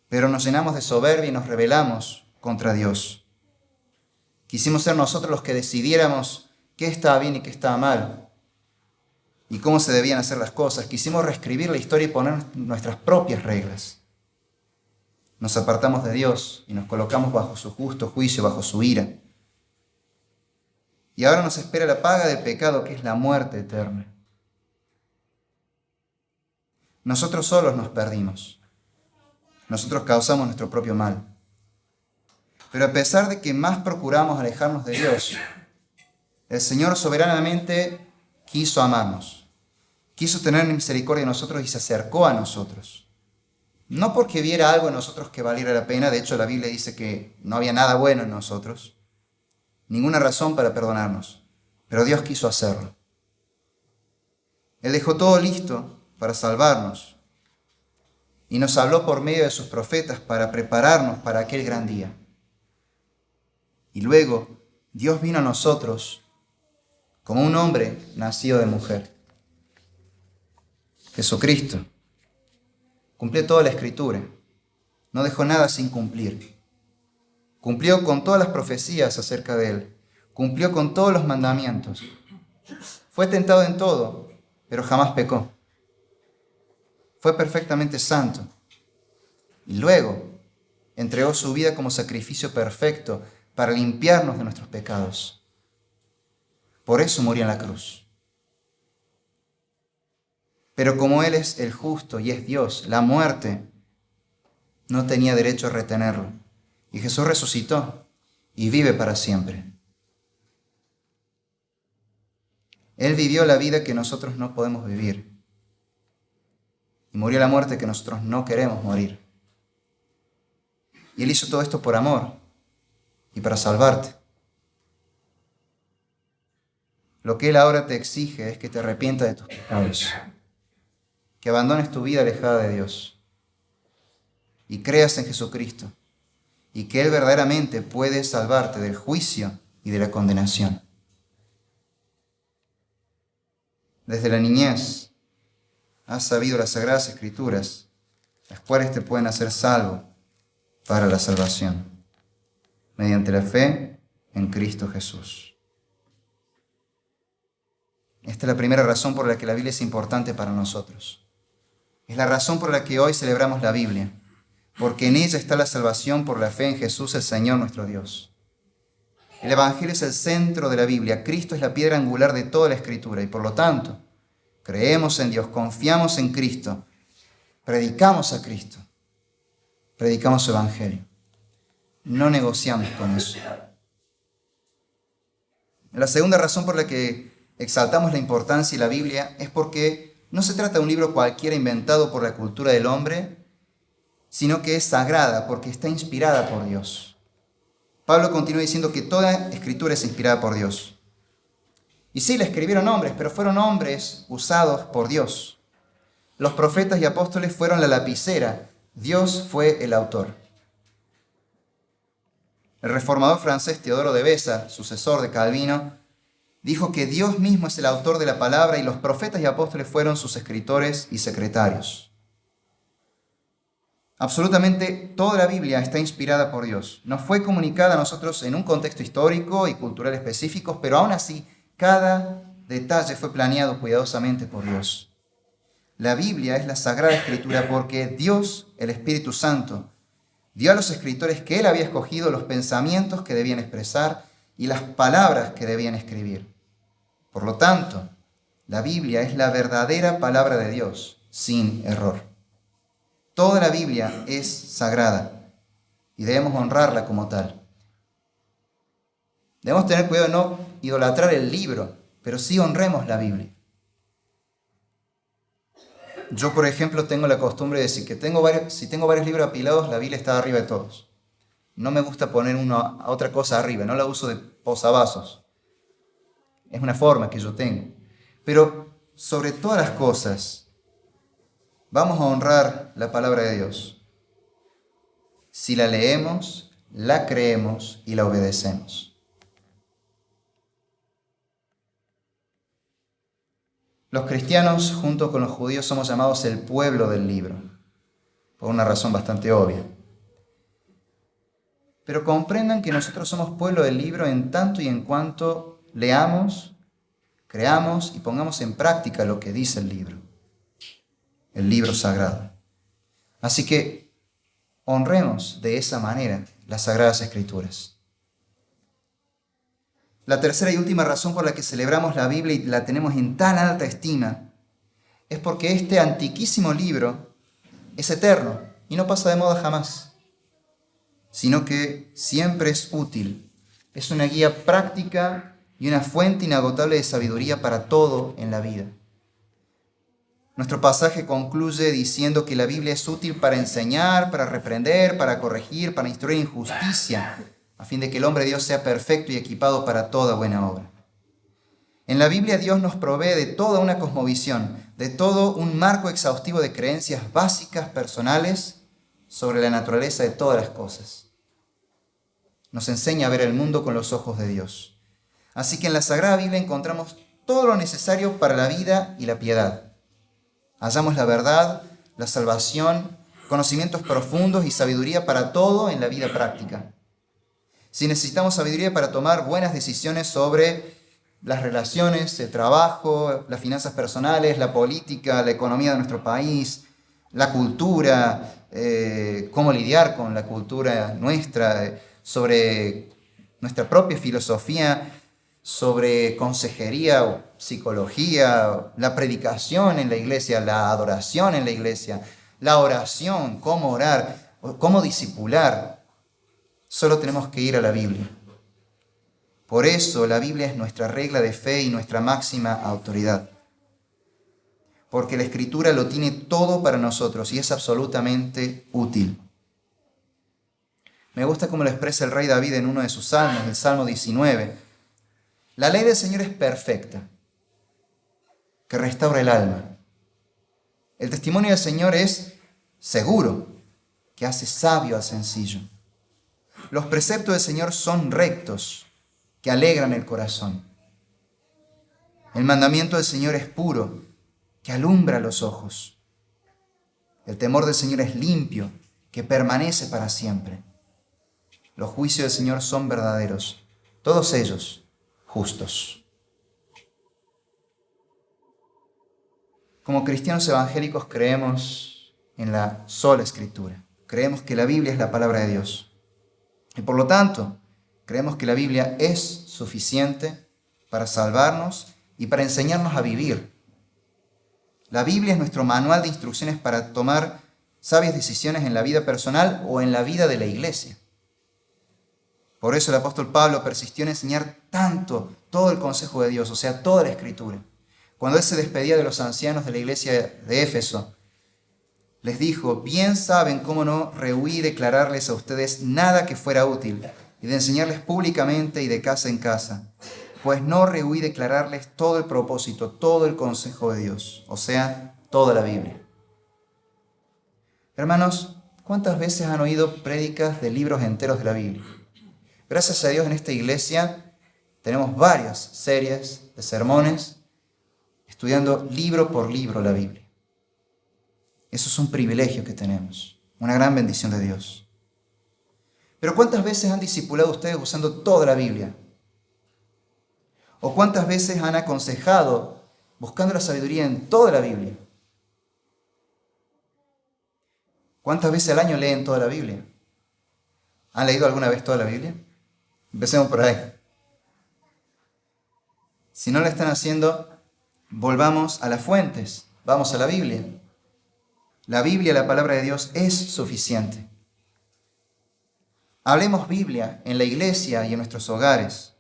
Pero nos llenamos de soberbia y nos rebelamos contra Dios. Quisimos ser nosotros los que decidiéramos qué estaba bien y qué estaba mal, y cómo se debían hacer las cosas. Quisimos reescribir la historia y poner nuestras propias reglas. Nos apartamos de Dios y nos colocamos bajo su justo juicio, bajo su ira. Y ahora nos espera la paga del pecado, que es la muerte eterna. Nosotros solos nos perdimos. Nosotros causamos nuestro propio mal. Pero a pesar de que más procuramos alejarnos de Dios, el Señor soberanamente quiso amarnos. Quiso tener misericordia de nosotros y se acercó a nosotros. No porque viera algo en nosotros que valiera la pena. De hecho, la Biblia dice que no había nada bueno en nosotros. Ninguna razón para perdonarnos. Pero Dios quiso hacerlo. Él dejó todo listo para salvarnos. Y nos habló por medio de sus profetas para prepararnos para aquel gran día. Y luego Dios vino a nosotros como un hombre nacido de mujer. Jesucristo cumplió toda la Escritura. No dejó nada sin cumplir. Cumplió con todas las profecías acerca de Él. Cumplió con todos los mandamientos. Fue tentado en todo, pero jamás pecó. Fue perfectamente santo. Y luego entregó su vida como sacrificio perfecto para limpiarnos de nuestros pecados. Por eso murió en la cruz. Pero como Él es el justo y es Dios, la muerte no tenía derecho a retenerlo. Y Jesús resucitó y vive para siempre. Él vivió la vida que nosotros no podemos vivir. Y murió la muerte que nosotros no queremos morir. Y Él hizo todo esto por amor y para salvarte. Lo que Él ahora te exige es que te arrepientas de tus pecados, que abandones tu vida alejada de Dios y creas en Jesucristo, y que Él verdaderamente puede salvarte del juicio y de la condenación. Desde la niñez has sabido las Sagradas Escrituras, las cuales te pueden hacer salvo para la salvación, mediante la fe en Cristo Jesús. Esta es la primera razón por la que la Biblia es importante para nosotros. Es la razón por la que hoy celebramos la Biblia, porque en ella está la salvación por la fe en Jesús, el Señor nuestro Dios. El Evangelio es el centro de la Biblia. Cristo es la piedra angular de toda la Escritura y por lo tanto, creemos en Dios, confiamos en Cristo, predicamos a Cristo, predicamos su Evangelio. No negociamos con eso. La segunda razón por la que exaltamos la importancia de la Biblia es porque no se trata de un libro cualquiera inventado por la cultura del hombre, sino que es sagrada porque está inspirada por Dios. Pablo continúa diciendo que toda Escritura es inspirada por Dios. Y sí, la escribieron hombres, pero fueron hombres usados por Dios. Los profetas y apóstoles fueron la lapicera. Dios fue el autor. El reformador francés Teodoro de Beza, sucesor de Calvino, dijo que Dios mismo es el autor de la palabra y los profetas y apóstoles fueron sus escritores y secretarios. Absolutamente toda la Biblia está inspirada por Dios. Nos fue comunicada a nosotros en un contexto histórico y cultural específico, pero aún así, cada detalle fue planeado cuidadosamente por Dios. La Biblia es la Sagrada Escritura porque Dios, el Espíritu Santo, dio a los escritores que Él había escogido los pensamientos que debían expresar y las palabras que debían escribir. Por lo tanto, la Biblia es la verdadera palabra de Dios, sin error. Toda la Biblia es sagrada y debemos honrarla como tal. Debemos tener cuidado de no idolatrar el libro, pero sí honremos la Biblia. Yo, por ejemplo, tengo la costumbre de decir que si tengo varios libros apilados, la Biblia está arriba de todos. No me gusta poner a otra cosa arriba, no la uso de posavasos. Es una forma que yo tengo. Pero sobre todas las cosas, vamos a honrar la palabra de Dios si la leemos, la creemos y la obedecemos. Los cristianos, junto con los judíos, somos llamados el pueblo del libro, por una razón bastante obvia. Pero comprendan que nosotros somos pueblo del libro en tanto y en cuanto leamos, creamos y pongamos en práctica lo que dice el libro sagrado. Así que honremos de esa manera las Sagradas Escrituras. La tercera y última razón por la que celebramos la Biblia y la tenemos en tan alta estima es porque este antiquísimo libro es eterno y no pasa de moda jamás, sino que siempre es útil. Es una guía práctica y una fuente inagotable de sabiduría para todo en la vida. Nuestro pasaje concluye diciendo que la Biblia es útil para enseñar, para reprender, para corregir, para instruir en justicia, a fin de que el hombre de Dios sea perfecto y equipado para toda buena obra. En la Biblia Dios nos provee de toda una cosmovisión, de todo un marco exhaustivo de creencias básicas, personales, sobre la naturaleza de todas las cosas. Nos enseña a ver el mundo con los ojos de Dios. Así que en la Sagrada Biblia encontramos todo lo necesario para la vida y la piedad. Hallamos la verdad, la salvación, conocimientos profundos y sabiduría para todo en la vida práctica. Si necesitamos sabiduría para tomar buenas decisiones sobre las relaciones, el trabajo, las finanzas personales, la política, la economía de nuestro país, la cultura, cómo lidiar con la cultura nuestra, sobre nuestra propia filosofía, sobre consejería o psicología, la predicación en la iglesia, la adoración en la iglesia, la oración, cómo orar, cómo discipular, solo tenemos que ir a la Biblia. Por eso la Biblia es nuestra regla de fe y nuestra máxima autoridad. Porque la Escritura lo tiene todo para nosotros y es absolutamente útil. Me gusta cómo lo expresa el rey David en uno de sus salmos, el Salmo 19. La ley del Señor es perfecta, que restaura el alma. El testimonio del Señor es seguro, que hace sabio al sencillo. Los preceptos del Señor son rectos, que alegran el corazón. El mandamiento del Señor es puro, que alumbra los ojos. El temor del Señor es limpio, que permanece para siempre. Los juicios del Señor son verdaderos, todos ellos justos. Como cristianos evangélicos creemos en la sola Escritura. Creemos que la Biblia es la palabra de Dios. Y por lo tanto, creemos que la Biblia es suficiente para salvarnos y para enseñarnos a vivir. La Biblia es nuestro manual de instrucciones para tomar sabias decisiones en la vida personal o en la vida de la iglesia. Por eso el apóstol Pablo persistió en enseñar tanto todo el consejo de Dios, o sea, toda la Escritura. Cuando él se despedía de los ancianos de la iglesia de Éfeso, les dijo: bien saben cómo no rehuí declararles a ustedes nada que fuera útil y de enseñarles públicamente y de casa en casa, pues no rehuí declararles todo el propósito, todo el consejo de Dios, o sea, toda la Biblia. Hermanos, ¿cuántas veces han oído prédicas de libros enteros de la Biblia? Gracias a Dios en esta iglesia tenemos varias series de sermones estudiando libro por libro la Biblia. Eso es un privilegio que tenemos, una gran bendición de Dios. Pero ¿cuántas veces han discipulado ustedes usando toda la Biblia? ¿O cuántas veces han aconsejado buscando la sabiduría en toda la Biblia? ¿Cuántas veces al año leen toda la Biblia? ¿Han leído alguna vez toda la Biblia? Empecemos por ahí. Si no lo están haciendo, volvamos a las fuentes, vamos a la Biblia. La Biblia, la palabra de Dios, es suficiente. Hablemos Biblia en la iglesia y en nuestros hogares.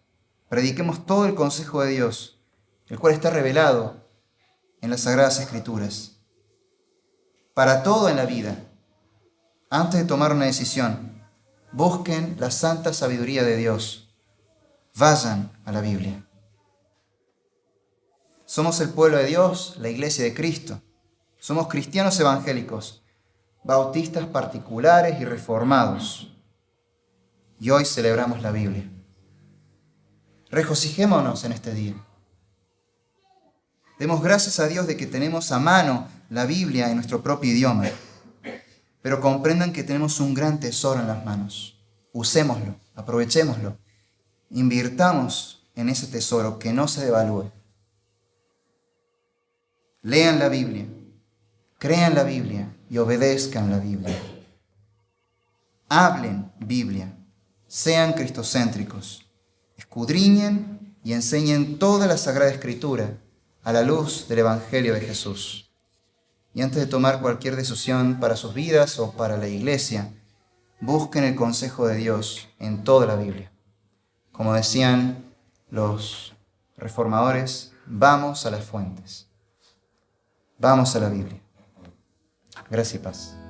Prediquemos todo el consejo de Dios, el cual está revelado en las Sagradas Escrituras. Para todo en la vida, antes de tomar una decisión, busquen la santa sabiduría de Dios. Vayan a la Biblia. Somos el pueblo de Dios, la iglesia de Cristo. Somos cristianos evangélicos, bautistas particulares y reformados. Y hoy celebramos la Biblia. Regocijémonos en este día. Demos gracias a Dios de que tenemos a mano la Biblia en nuestro propio idioma. Pero comprendan que tenemos un gran tesoro en las manos. Usémoslo, aprovechémoslo. Invirtamos en ese tesoro, que no se devalúe. Lean la Biblia, crean la Biblia y obedezcan la Biblia. Hablen Biblia, sean cristocéntricos, escudriñen y enseñen toda la Sagrada Escritura a la luz del Evangelio de Jesús. Y antes de tomar cualquier decisión para sus vidas o para la iglesia, busquen el consejo de Dios en toda la Biblia. Como decían los reformadores, vamos a las fuentes. Vamos a la Biblia. Gracias y paz.